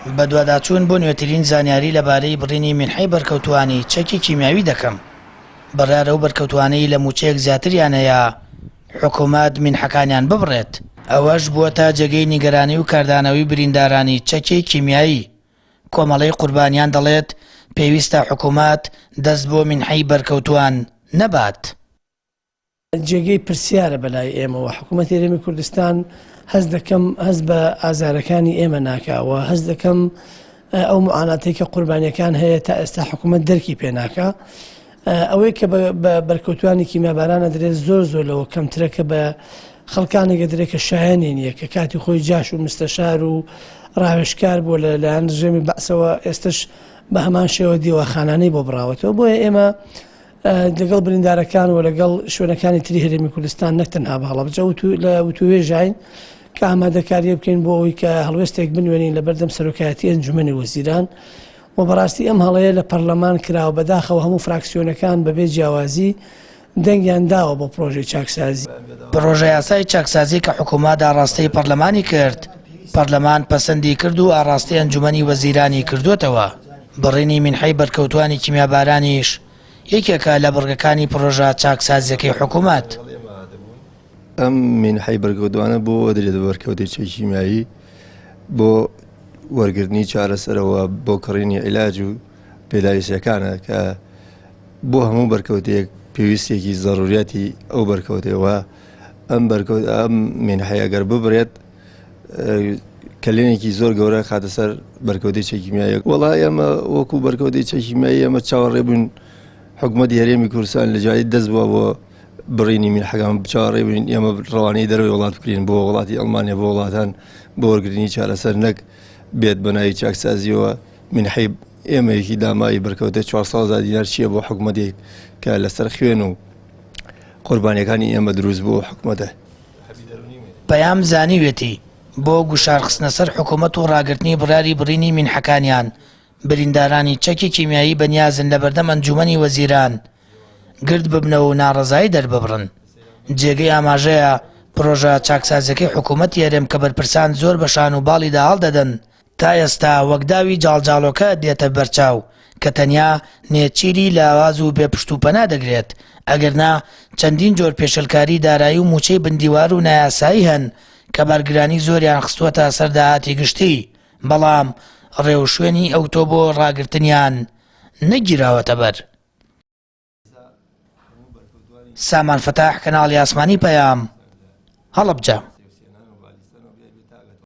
بەدواداچوون بۆ نوێترین زانیاری لەبارەی بڕینی منحەی بەرکەوتوانی چەکی کیمیاوی دەکەم. بڕیارە و بەرکەوتوانەی لە موچەیەک زیاتریانەیە حکوومەت منحەکانیان ببڕێت. ئەوەش بووەتە جێگەی نیگەرانی و کاردانەوەی بریندارانی چەکی کیمیایی. کۆمەڵەی قوربانیان دەڵێت پێویستە حکوومەت دەست بۆ منحەی بەرکەوتوان نەبات. جێگەی پرسیارە بەلای ئێمەوە حکوومەتی هەرێمی کوردستان هەست بە ئازارەکانی ئێمە ناکاوە، هەست دەکەم ئەو معاناتەی کە قوربانیەکان هەیە تا ئێستا حکوومەت دەرکی پێناکە. ئەوەی کە بە بەرکەوتوانی کیمیابارانە دەرێت زۆر لەوە کەمترە کە بە خەڵکانێکە دەرێت کە شایەنی نییە کە کاتی خۆی جاش و مستەشار و ڕاوێژکار بۆ لەلایەن ژێمی بەعسەوە ئێستش بە هەمان شێوە دیوەخانانەی بۆ بڕاوەتەوە. بۆیە ئێمە لەگەڵ بریندارەکان و لەگەڵ شوێنەکانی تری هەرێمی کوردستان نەکتەنها بە هەڵەبجە لە وتوێژین کە ئامادەکاریە بکەین بۆ ئەوەی کە هەڵوێستێک بنوێنین لە بەردەم سەرۆکایەتی ئەنجومەنی وەزیران و بەڕاستی ئەم هەڵەیە لە پەرلەمان کراوە بەداخەوە هەموو فراکسیۆنەکان بەبێ جیاوازی دەنگیان داوە بۆ پرۆژەی چاکسازی. پرۆژەی یاسای چاکسازی کە حکوومەت ئاڕاستەی پەرلەمانی کرد، پەرلەمان پەسەندی کرد و ئاڕاستی ئەنجومەنی وەزیرانی کردوێتەوە. بڕینی منحەی بەرکەوتوانی کیمیابارانیش یەکێکە لە بڕگەکانی پرۆژە چاکسازیەکەی حکوومەت. ئەم منحەی بەرکەوتوانە بۆ دەرێت بەرکەوتی چەکی کیمیایی بۆ وەرگرتنی چارەسەرەوە بۆ کڕینی عیلاج و پێداویستیەکانە کە بۆ هەموو بەرکەوتەیەک پێویستێکی زەڕوریاتی ئەو بەرکەوتەوە ئەم منحەیە ئەگەر ببرێت کەلێنێکی زۆر گەورە خاتە سەر بەرکەوتی چەکی کیمیایی. وەڵای ئەمە وەکو بەرکەوتی چەکی کیمیایی ئەمە چاوەڕێ بوون حکوومەتی هەرێمی کوردستان لە جایی دەست بووە بۆ بڕینی منحەکان چاوەڕێ بووین ئێمە ڕەوانەی دەروی وڵات بکرین بۆ وڵاتی ئەڵمانیا بۆ وڵاتان بۆ وەرگرتنی چارەسەر نەک بێت بە ناوی چاکسازیەوە. منحەی ئێمەیەکی دامایی بەرکەوتە 400,000 دینار چییە بۆ حکوومەتێک کە لەسەر خوێن و قوربانیەکانی ئێمە دروست بۆ حکوومەتە. پەیام زانیوێتی بۆ گوشارخستنە سەر حکوومەت و ڕاگررتنی بڕاری بڕینی منحەکانیان بریندارانی چەکی کیمیایی بەنیازن لە بەردەم ئەنجومەنی وەزیران گرد ببنەوە و ناڕەزایی دەرببڕن. جێگەی ئاماژەیە پرۆژە چاکسازیەکەی حکوومەتی هەرێم کە بەرپرسان زۆر بەشان و باڵیدا هەڵدەدەن تا ئێستا وەکداوی جاڵجاڵۆکە دێتە بەرچاو کە تەنیا نێچیری لاواز و بێپشت و پەنا دەگرێت. ئەگەرنا چەندین جۆر پێشەلکاری دارایی و موچەی بندیوار و نایاسایی هەن کە بەرگرانی زۆریان خستووەتە سەر داهاتی گشتی، بەڵام ڕێوشوێنی ئەوتۆ بۆ ڕاگررتنیان نەگیراوەتە بەر. سامان فتاح، کەناڵی ئاسمانی پەیام، هەڵەبجە.